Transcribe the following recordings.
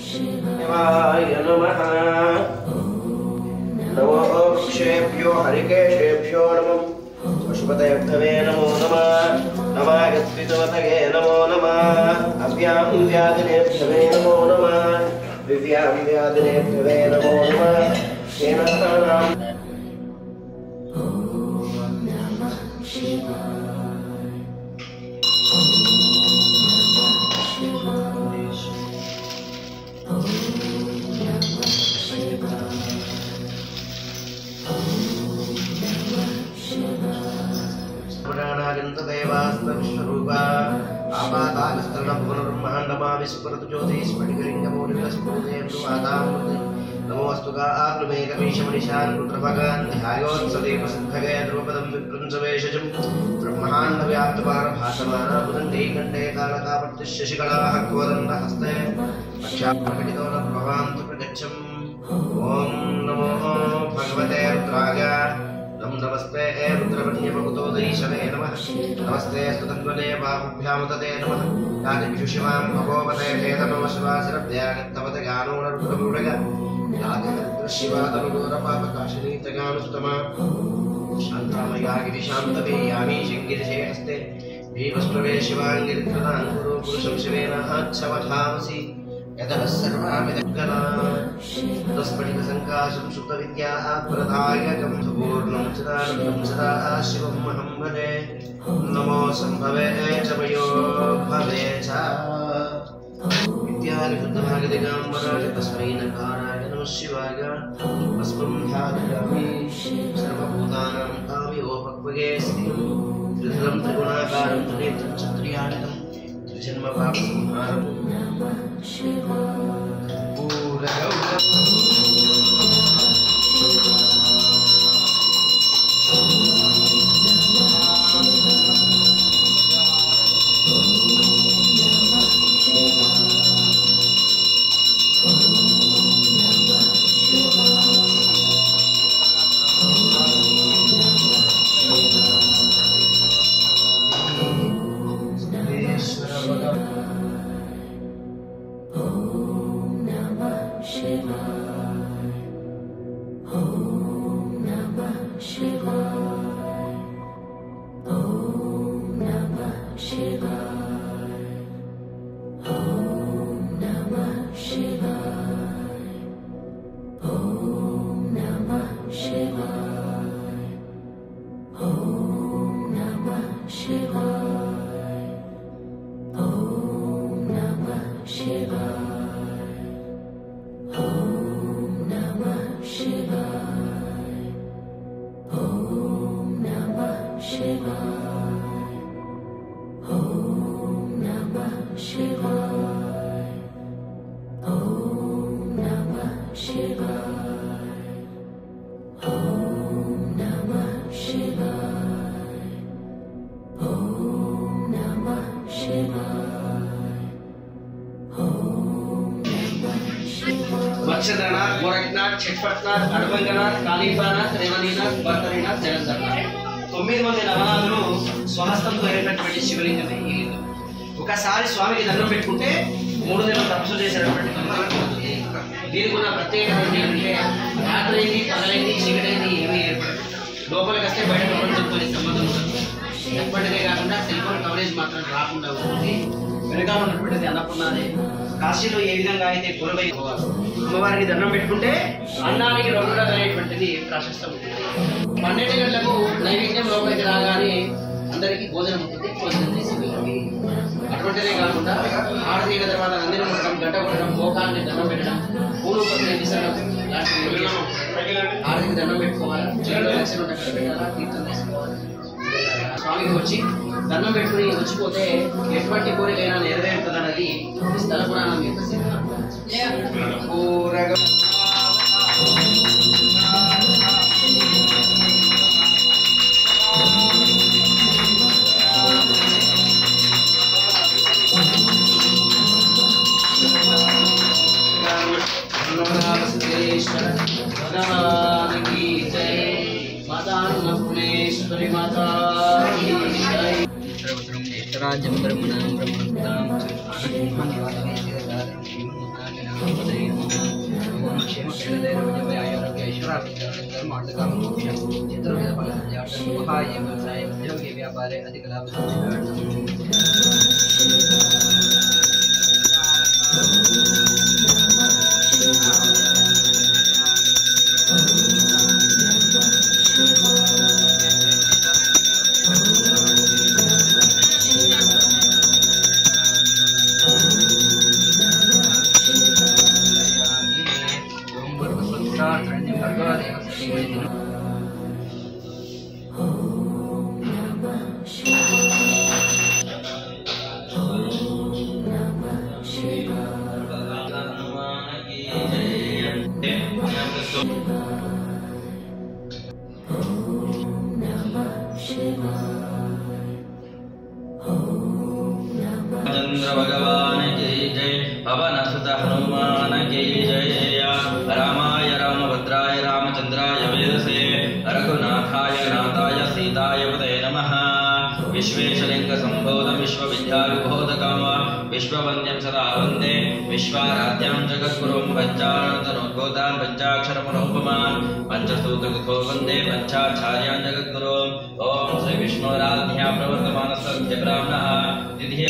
शिवाय नमः। नमो वृक्षेभ्यो हरिकेशेभ्यो नमः। पशुपतये नमो नमः। नमागत्वितवतये नमो नमः। अव्यां व्याधिनेभ्यवे नमो नमः। दिव्यां व्याधिनेभ्यवे नमो नमः। सेनानां देवास्तविश्वरूपा आपातालस्तरणपुनर्ब्रह्माण्डमाविस्फुरतु ज्योतिस्फटिकलिङ्गमूलिकस्फुरतेन्दुवातामूर्ति नमोऽस्तु गाग्लमेकमीशमनिशान् रुद्रभगान् ध्यायोत्सदे प्रसिद्धगे द्रुपदं विक्रंसवेशजं ब्रह्माण्डव्याप्तपारभासमानाबुदन्ते कण्ठे कालकापर्तिशशिकलाः क्वदन्तहस्ते रक्षाप्रकटितो न प्रभान्तु प्रगच्छम्। ॐ नमो भगवते रुद्राय। नमस्ते रुद्रवन्यमकुतोदयीशवे नमः। नमस्ते स्तुतन्वने बाहुभ्यामुदते नमः। यादिषु शिवां भगवते भेदनमः शिवासिरभ्यागत्तवत गानोरुद्रमूढग यादिरुद्रशिवादनुदूरपापकाशिनीतगानुस्तमा शान्तामया गिरिशान्तवेयामी शङ्गिरिशे हस्ते भीमस्प्रवे शिवाङ्गिरिकृतां गुरु पुरुषं शिवेन अच्छवधामसि यतः सर्वामिदग्गना तस्फटिकसङ्काशं सुप्तविद्याः प्रदायकं सुपूर्णं चिदानन्दं सदा शिवं महं भजे। नमो सम्भवे च वयो भवे च विद्यानिबुद्धभागदिगाम्बराय तस्मै नकाराय नमः शिवाय। अस्मं ध्यायामि सर्वभूतानां कामयोपक्वये श्रियं त्रिधरं त्रिगुणाकारं त्रिनेत्रं चत्रियाणितं त्रिजन्म पापसंहारम्। वक्षद्रनाथ, गोरखनाथ, छटपटनाथ, अडबंगनाथ, कालीफानाथ, रेवनीनाथ, बर्तरीनाथ, जगन्नाथ 9 మంది నవనాథులు స్వహస్తంతో ఏర్పడినటువంటి శివలింగం ఈ లింగం. ఒకసారి స్వామికి దండం పెట్టుకుంటే 3 నెలలు తపస్సు చేసినటువంటి దీనికి ఉన్న ప్రత్యేకత ఏంటంటే రాత్రైంది పగలైంది చీకటైంది ఏమీ ఏర్పడదు. లోపలికి వస్తే బయట ప్రపంచంతో సంబంధం ఉండదు. ఎప్పటికే కాకుండా సెల్ ఫోన్ కవరేజ్ మాత్రం రాకుండా ఉంటుంది. వెనకాల ఉన్నటువంటిది అన్నపూర్ణాదే. కాశీలో ఏ విధంగా అయితే గురవై అమ్మవారికి దండం పెట్టుకుంటే అన్నానికి 2 అనేటువంటిది ప్రాశస్తం ఉంటుంది. 12 గంటలకు నైవేద్యం లోపలికి రాగానే అందరికీ భోజనం ఉంటుంది. భోజనం చేసి వెళ్ళండి. అటువంటిదే కాకుండా ఆరతి అయిన తర్వాత నందిని ముట్టడం, గంట కొట్టడం, మోకాన్ని దండం పెట్టడం, పూలు పత్రి విసరడం లాంటివి ఆరతికి దండం పెట్టుకోవాలి. లక్షలు పెట్టాలా, తీర్థం తీసుకోవాలి. స్వామికి వచ్చి దండం పెట్టుకుని వచ్చిపోతే ఎటువంటి కోరికైనా నెరవేరుతుందన్నది స్థల పురాణం యొక్క సిద్ధాంతం. साम्राज्यं ब्रह्मणां ब्रह्मकृतां व्यापारे अधिक लाभ चंद्र भगवान की जय, पवन सुत हनुमान की जय। रामाय रामभद्राय रामचंद्राय वेदसे, रघुनाथाय नाथाय सीताय पते नमः। विश्वेशलिंग संबोध विश्वविद्याविबोधकं विश्ववन्द्यं सदा वन्दे विश्वाराध्यं जगद्गुरुं पञ्चाननोद्भूतान् पञ्चाक्षरमनोपमान् पञ्चसूत्रकृतो वन्दे पञ्चाचार्यान् जगद्गुरुम्। ॐ श्री विष्णुराध्या प्रवर्तमानस्य ब्राह्मणः तिथिः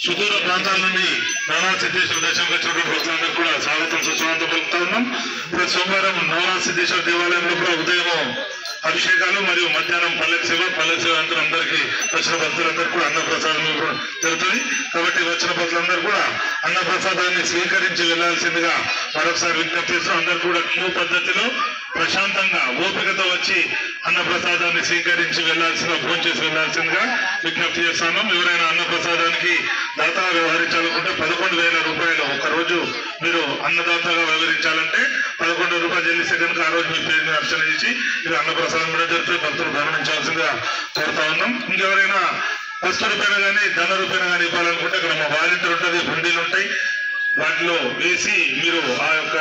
సుదూర ప్రాంతాల నుండి నవనాథ సిద్ధేశ్వర దర్శనం వచ్చినటువంటి భక్తులందరూ కూడా స్వాగతం సుస్వాగతం పలుకుతా ఉన్నాం. ప్రతి సోమవారం నవనాథ సిద్ధేశ్వర దేవాలయంలో కూడా ఉదయం అభిషేకాలు మరియు మధ్యాహ్నం పల్లెకి సేవ అందరికీ వచ్చిన భక్తులందరూ కూడా అన్నప్రసాదం జరుగుతుంది. కాబట్టి వచ్చిన భక్తులందరూ కూడా అన్నప్రసాదాన్ని స్వీకరించి వెళ్లాల్సిందిగా మరొకసారి విజ్ఞప్తి చేస్తున్నాం. అందరూ కూడా క్యూ పద్ధతిలో ప్రశాంతంగా ఓపికతో వచ్చి అన్నప్రసాదాన్ని స్వీకరించి ఫోన్ చేసి వెళ్లాల్సిందిగా విజ్ఞప్తి చేస్తాను. ఎవరైనా అన్నప్రసాదానికి దాతగా వ్యవహరించాలనుకుంటే 11,000 రూపాయలు ఒకరోజు మీరు అన్నదాతగా వ్యవహరించాలంటే 11 రూపాయలు చెల్లిస్తే కనుక ఆ రోజు మీ పేరు మీద అర్చన చేసి ఇది అన్నప్రసాదం కూడా జరిపి భక్తులు గమనించాల్సిందిగా కోరుతా ఉన్నాం. ఇంకెవరైనా వస్తు రూపాయలు కానీ ధన రూపాయలు కానీ ఇవ్వాలనుకుంటే అక్కడ మా వాలంటీర్ ఉంటుంది, హుండీలు ఉంటాయి, వాటిలో వేసి మీరు ఆ యొక్క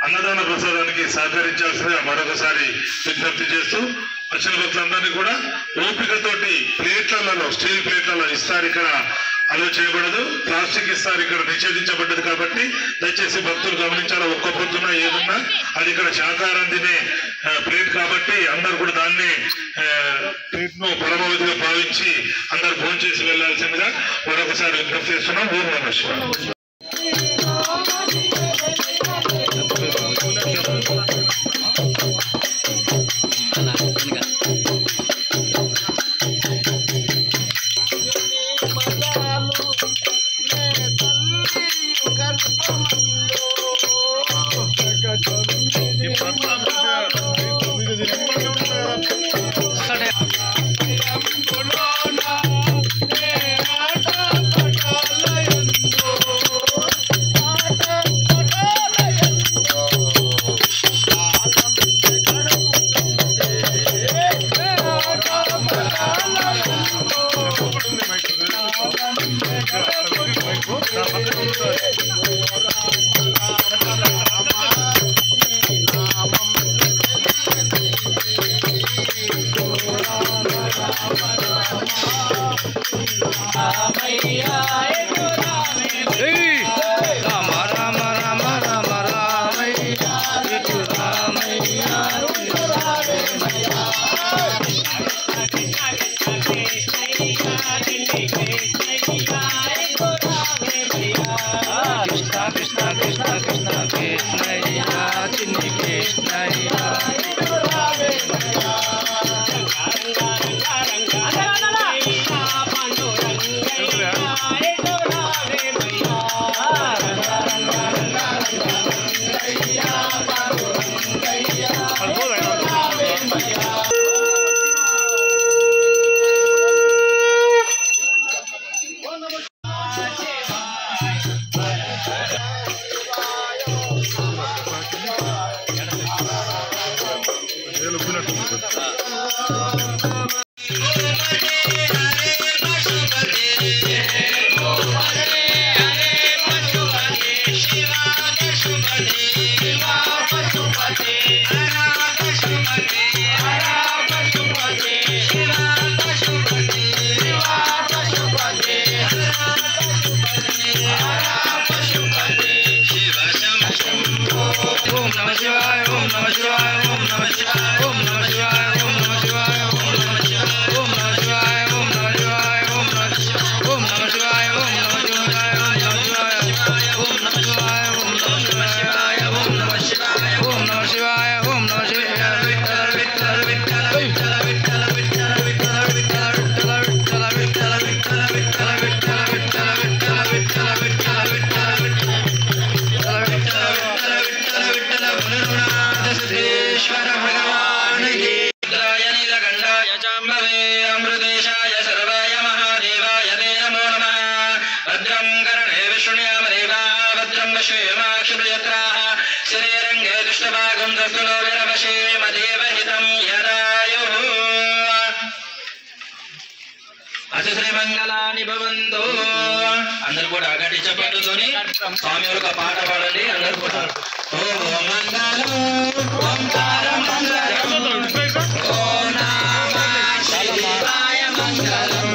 అన్నదాన ప్రసాదానికి సహకరించాల్సిందిగా మరొకసారి విజ్ఞప్తి చేస్తూ వచ్చిన భక్తులందరినీ కూడా ఓపికతోటి ప్లేట్లలో స్టీల్ ప్లేట్లలో ఇస్తారు, ఇక్కడ అలో చేయబడదు. ప్లాస్టిక్ ఇస్తారు ఇక్కడ నిషేధించబడ్డది కాబట్టి దయచేసి భక్తులు గమనించాలి. ఒక్క పొద్దున ఏదున్నా అది ఇక్కడ శాకాహారం తినే ప్లేట్ కాబట్టి అందరు కూడా దాన్ని ప్లేట్ ను పరమవిధిగా భావించి అందరు భోజనం చేసి వెళ్లాల్సిందిగా మరొకసారి విజ్ఞప్తి చేస్తున్నాం. ఓం నమః శివాయ. అందరు కూడా గట్టి చప్పట్లతోని స్వామి ఒక పాట పాడండి. అందరు కూడా ఓం మంగళం ఓంకార మంగళం ఓం నమః శివాయ మంగళం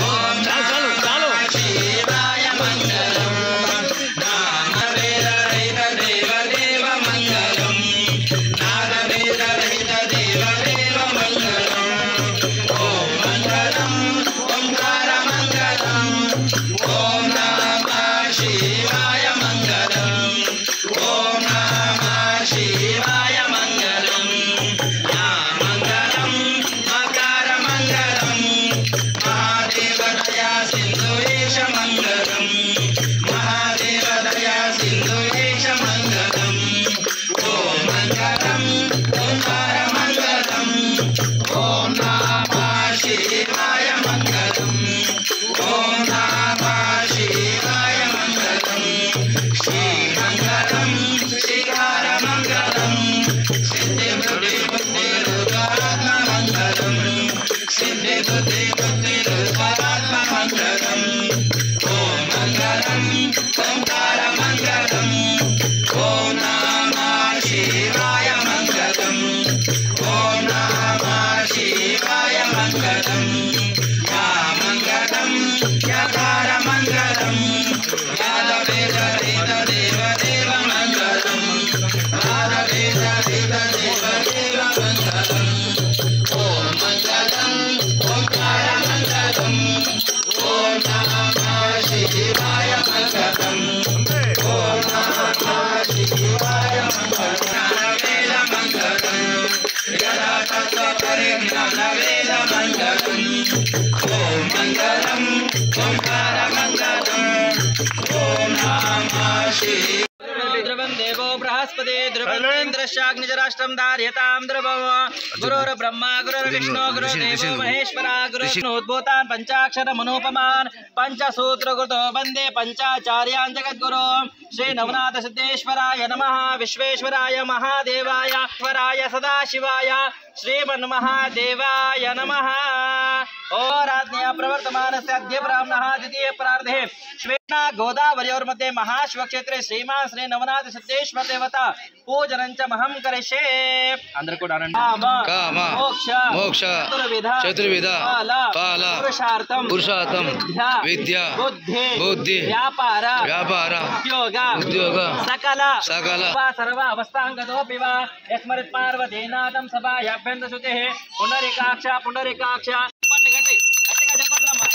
ఓం నమః శివాయ మంగళం నామవేద రహిత దేవ దేవ మంగళం నామవేద రహిత దేవ దేవ మంగళం ఓం మంగళం ఓంకార మంగళం ఓం నమః శివాయ మంగళం ఓం నమః శివాయ మంగళం यकार मंगलम याद वेद वेद देव देव मंगलम याद वेद वेद देव देव मंगलम ओम मंगलम ओंकार मंगलम ओम नमः शिवाय मंगलम ओम नमः शिवाय मंगलम वेद मंगलम यदा तत्व परिज्ञान वेद मंगलम ओम मंगलम ओंकार मंगलम ओम नमः शिवाय ध्रुवं देवो बृहस्पति ध्रुवेन्द्रश्चाग्निजराष्ट्रं धार्यतां ध्रुवं गुरुर्ब्रह्मा गुरुर्विष्णु गुरुर्देवो महेश्वरा गुरुर्नोद्भूतान् पञ्चाक्षरमनोपमान् पञ्चसूत्रकृतो वन्दे पञ्चाचार्यान् जगद्गुरो श्री नवनाथ सिद्धेश्वराय नमः विश्वेश्वराय महादेवाय ईश्वराय सदाशिवाय श्रीमन्महादेवाय नमः ओराज्ञया प्रवर्तमानस्य अद्य ब्राह्मणः द्वितीय प्रार्धे श्वेता गोदावर्योर्मध्ये महाशिवक्षेत्रे श्रीमान् श्री नवनाथ सिद्धेश्वर देवता पूजनं च महं करिष्ये अंदर को डालन काम मोक्ष चतुर्विध फल पुरुषार्थम विद्या बुद्धि व्यापार उद्योग सकल सर्व अवस्थांगतोऽपि वा यस्मत् पार्वतीनाथं सभायाभ्यन्तसुतेः पुनरिकाक्ष गट्टी गट्टिगा చెప్పట్లమ్మా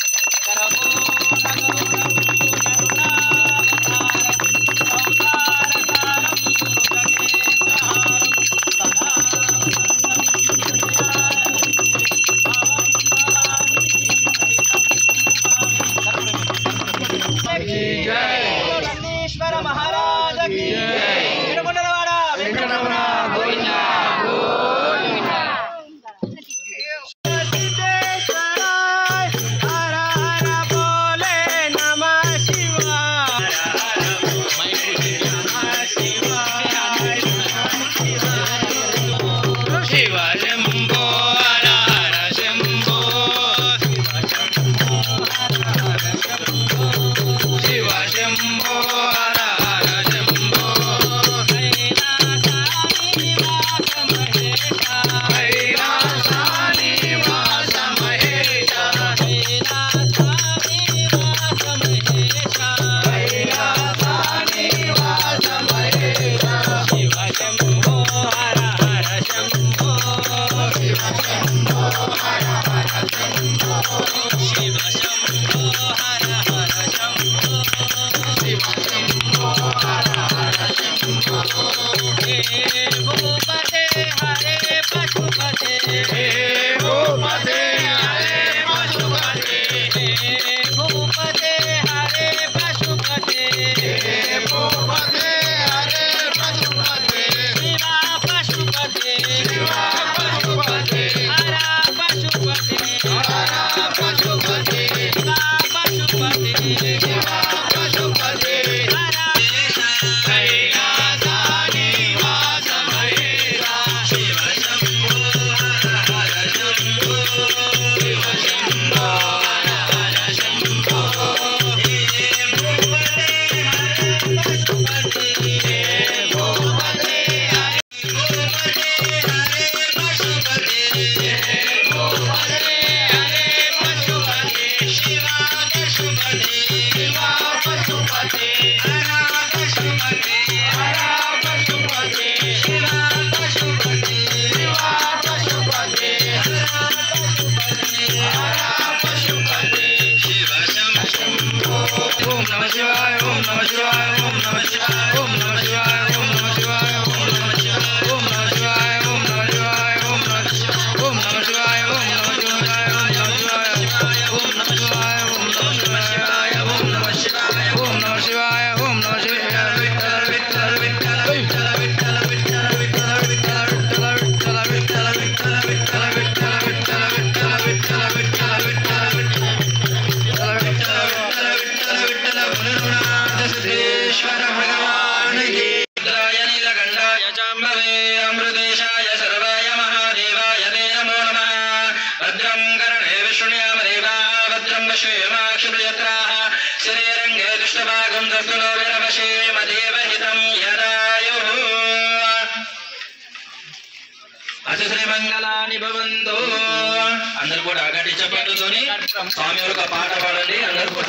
నందీశ్వర మహారాజ की వినుకొండలవాడ వెంకటరమణ గోవిందా మంగళాని భవంతు అందరూ కూడా గట్టి చప్పట్లతోని స్వామి యొక్క పాట పాడండి అందరూ కూడా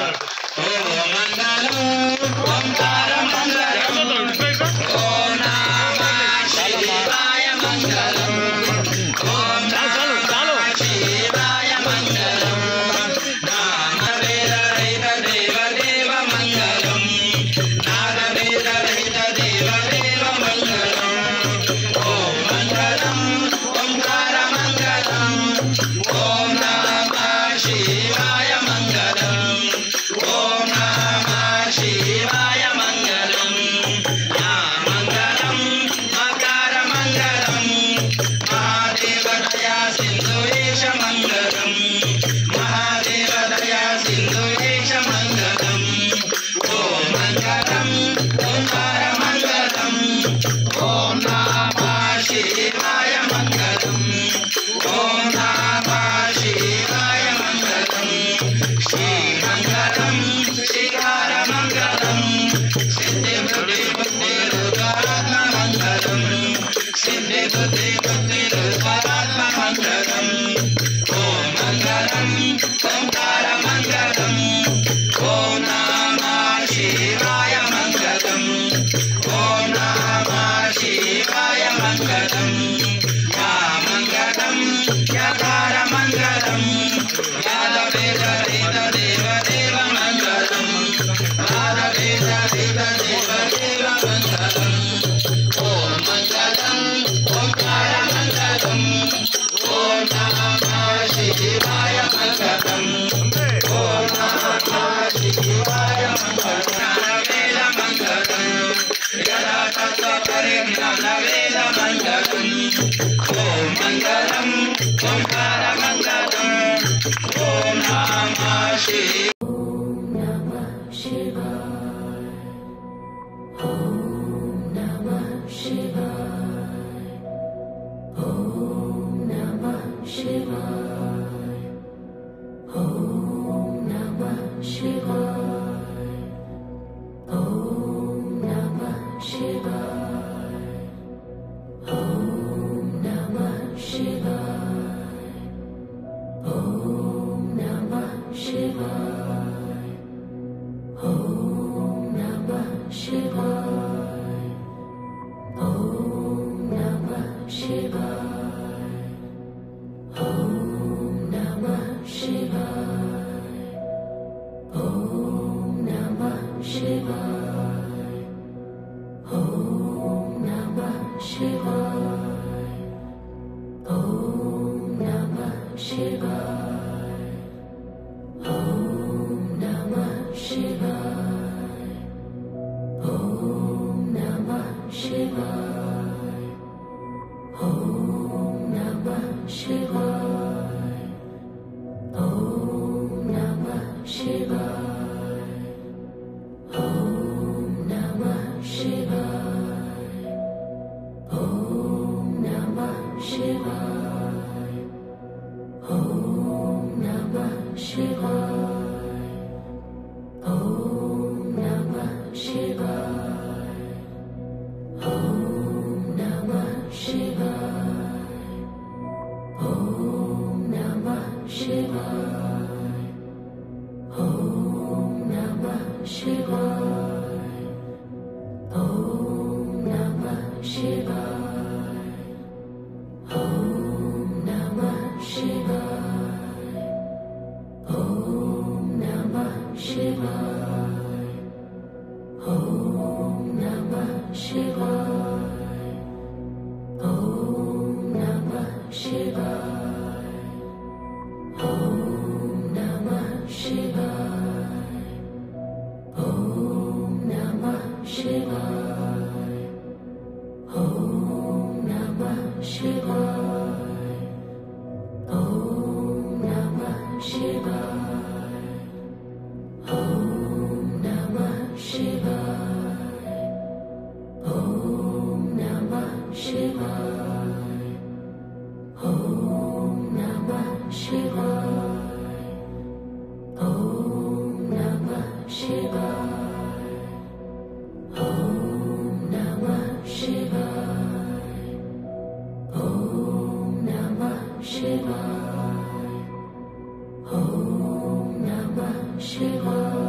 Shiva.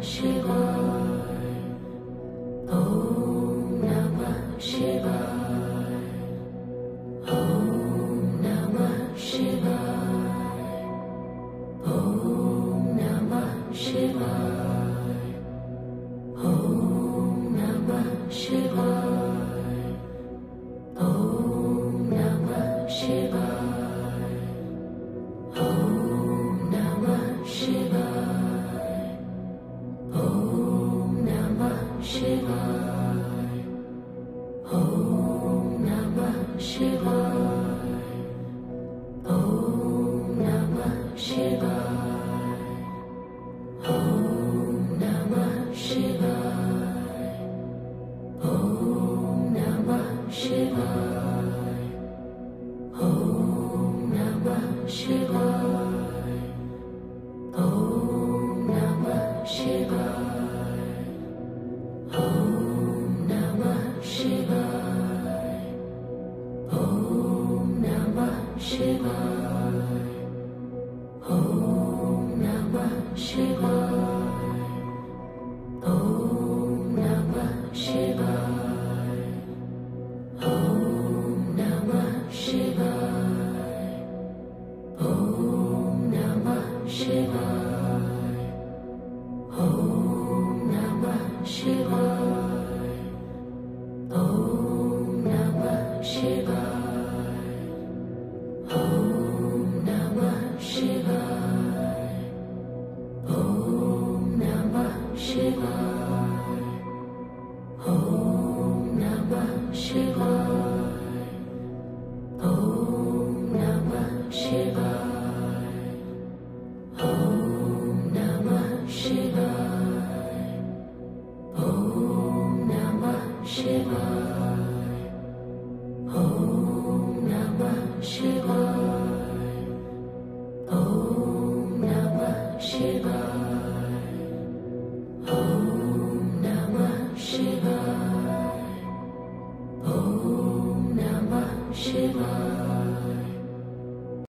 Shiva. Shiva.